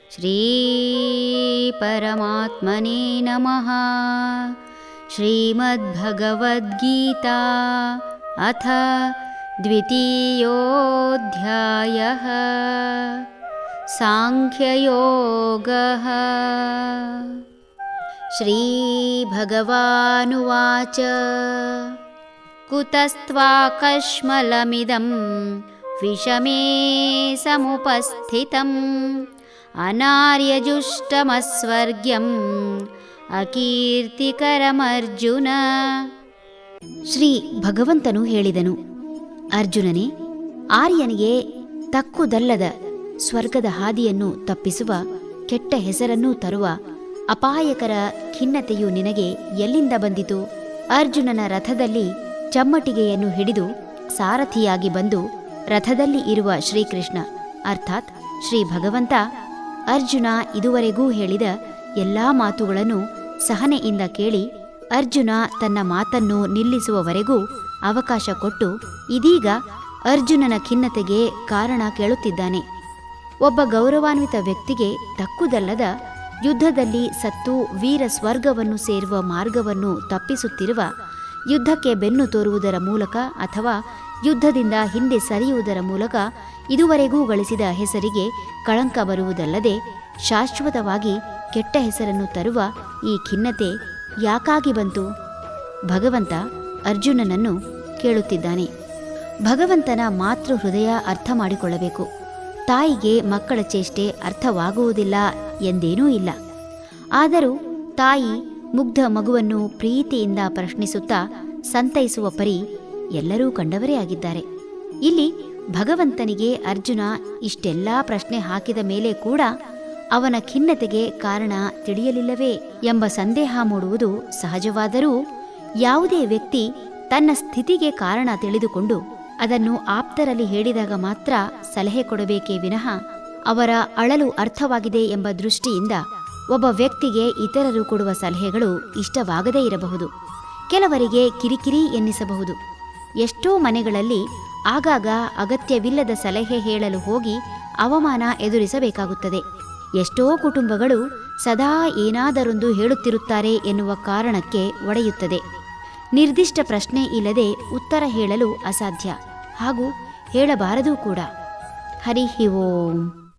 ಶ್ರೀ ಪರಮಾತ್ಮನೇ ನಮಃ. ಶ್ರೀಮದ್ಭಗವದ್ಗೀತಾ ಅಥ ದ್ವಿತೀಯೋऽಧ್ಯಾಯಃ. ಸಾಂಖ್ಯಯೋಗಃ. ಶ್ರೀಭಗವಾನುವಾಚ ಕುತಸ್ತ್ವಾಕಶ್ಮಲಮಿದಂ ವಿಷಮೇ ಸಮುಪಸ್ಥಿತಂ ಅನಾರ್ಯಜುಷ್ಟಮಸ್ವರ್ಗ್ಯಂ ಅಕೀರ್ತಿಕರಮರ್ಜುನ. ಶ್ರೀ ಭಗವಂತನು ಹೇಳಿದನು, ಅರ್ಜುನನೇ, ಆರ್ಯನಿಗೆ ತಕ್ಕುದಲ್ಲದ ಸ್ವರ್ಗದ ಹಾದಿಯನ್ನು ತಪ್ಪಿಸುವ, ಕೆಟ್ಟ ಹೆಸರನ್ನೂ ತರುವ ಅಪಾಯಕರ ಖಿನ್ನತೆಯು ನಿನಗೆ ಎಲ್ಲಿಂದ ಬಂದಿತು? ಅರ್ಜುನನ ರಥದಲ್ಲಿ ಚಮ್ಮಟಿಗೆಯನ್ನು ಹಿಡಿದು ಸಾರಥಿಯಾಗಿ ಬಂದು ರಥದಲ್ಲಿ ಇರುವ ಶ್ರೀಕೃಷ್ಣ ಅರ್ಥಾತ್ ಶ್ರೀ ಭಗವಂತ ಅರ್ಜುನ ಇದುವರೆಗೂ ಹೇಳಿದ ಎಲ್ಲಾ ಮಾತುಗಳನ್ನು ಸಹನೆಯಿಂದ ಕೇಳಿ ಅರ್ಜುನ ತನ್ನ ಮಾತನ್ನು ನಿಲ್ಲಿಸುವವರೆಗೂ ಅವಕಾಶ ಕೊಟ್ಟು ಇದೀಗ ಅರ್ಜುನನ ಖಿನ್ನತೆಗೆ ಕಾರಣ ಕೇಳುತ್ತಿದ್ದಾನೆ. ಒಬ್ಬ ಗೌರವಾನ್ವಿತ ವ್ಯಕ್ತಿಗೆ ತಕ್ಕುದಲ್ಲದ ಯುದ್ಧದಲ್ಲಿ ಸತ್ತು ವೀರ ಸ್ವರ್ಗವನ್ನು ಸೇರುವ ಮಾರ್ಗವನ್ನು ತಪ್ಪಿಸುತ್ತಿರುವ, ಯುದ್ಧಕ್ಕೆ ಬೆನ್ನು ತೋರುವುದರ ಮೂಲಕ ಅಥವಾ ಯುದ್ಧದಿಂದ ಹಿಂದೆ ಸರಿಯುವುದರ ಮೂಲಕ ಇದುವರೆಗೂ ಗಳಿಸಿದ ಹೆಸರಿಗೆ ಕಳಂಕ ಬರುವುದಲ್ಲದೆ ಶಾಶ್ವತವಾಗಿ ಕೆಟ್ಟ ಹೆಸರನ್ನು ತರುವ ಈ ಖಿನ್ನತೆ ಯಾಕಾಗಿ ಬಂತು? ಭಗವಂತ ಅರ್ಜುನನನ್ನು ಕೇಳುತ್ತಿದ್ದಾನೆ. ಭಗವಂತನ ಮಾತೃ ಹೃದಯ ಅರ್ಥ ಮಾಡಿಕೊಳ್ಳಬೇಕು. ತಾಯಿಗೆ ಮಕ್ಕಳ ಚೇಷ್ಟೆ ಅರ್ಥವಾಗುವುದಿಲ್ಲ ಎಂದೇನೂ ಇಲ್ಲ. ಆದರೂ ತಾಯಿ ಮುಗ್ಧ ಮಗುವನ್ನು ಪ್ರೀತಿಯಿಂದ ಪ್ರಶ್ನಿಸುತ್ತಾ ಸಂತೈಸುವ ಪರಿ ಎಲ್ಲರೂ ಕಂಡವರೇ ಆಗಿದ್ದಾರೆ. ಇಲ್ಲಿ ಭಗವಂತನಿಗೆ ಅರ್ಜುನ ಇಷ್ಟೆಲ್ಲಾ ಪ್ರಶ್ನೆ ಹಾಕಿದ ಮೇಲೆ ಕೂಡ ಅವನ ಖಿನ್ನತೆಗೆ ಕಾರಣ ತಿಳಿಯಲಿಲ್ಲವೇ ಎಂಬ ಸಂದೇಹ ಮೂಡುವುದು ಸಹಜವಾದರೂ ಯಾವುದೇ ವ್ಯಕ್ತಿ ತನ್ನ ಸ್ಥಿತಿಗೆ ಕಾರಣ ತಿಳಿದುಕೊಂಡು ಅದನ್ನು ಆಪ್ತರಲ್ಲಿ ಹೇಳಿದಾಗ ಮಾತ್ರ ಸಲಹೆ ಕೊಡಬೇಕೇ ವಿನಃ ಅವರ ಅಳಲು ಅರ್ಥವಾಗಿದೆ ಎಂಬ ದೃಷ್ಟಿಯಿಂದ ಒಬ್ಬ ವ್ಯಕ್ತಿಗೆ ಇತರರು ಕೊಡುವ ಸಲಹೆಗಳು ಇಷ್ಟವಾಗದೇ ಇರಬಹುದು. ಕೆಲವರಿಗೆ ಕಿರಿಕಿರಿ ಎನ್ನಿಸಬಹುದು. ಎಷ್ಟೋ ಮನೆಗಳಲ್ಲಿ ಆಗಾಗ ಅಗತ್ಯವಿಲ್ಲದ ಸಲಹೆ ಹೇಳಲು ಹೋಗಿ ಅವಮಾನ ಎದುರಿಸಬೇಕಾಗುತ್ತದೆ. ಎಷ್ಟೋ ಕುಟುಂಬಗಳು ಸದಾ ಏನಾದರೊಂದು ಹೇಳುತ್ತಿರುತ್ತಾರೆ ಎನ್ನುವ ಕಾರಣಕ್ಕೆ ಒಡೆಯುತ್ತದೆ. ನಿರ್ದಿಷ್ಟ ಪ್ರಶ್ನೆ ಇಲ್ಲದೆ ಉತ್ತರ ಹೇಳಲು ಅಸಾಧ್ಯ ಹಾಗೂ ಹೇಳಬಾರದೂ ಕೂಡ. ಹರಿ ಓಂ.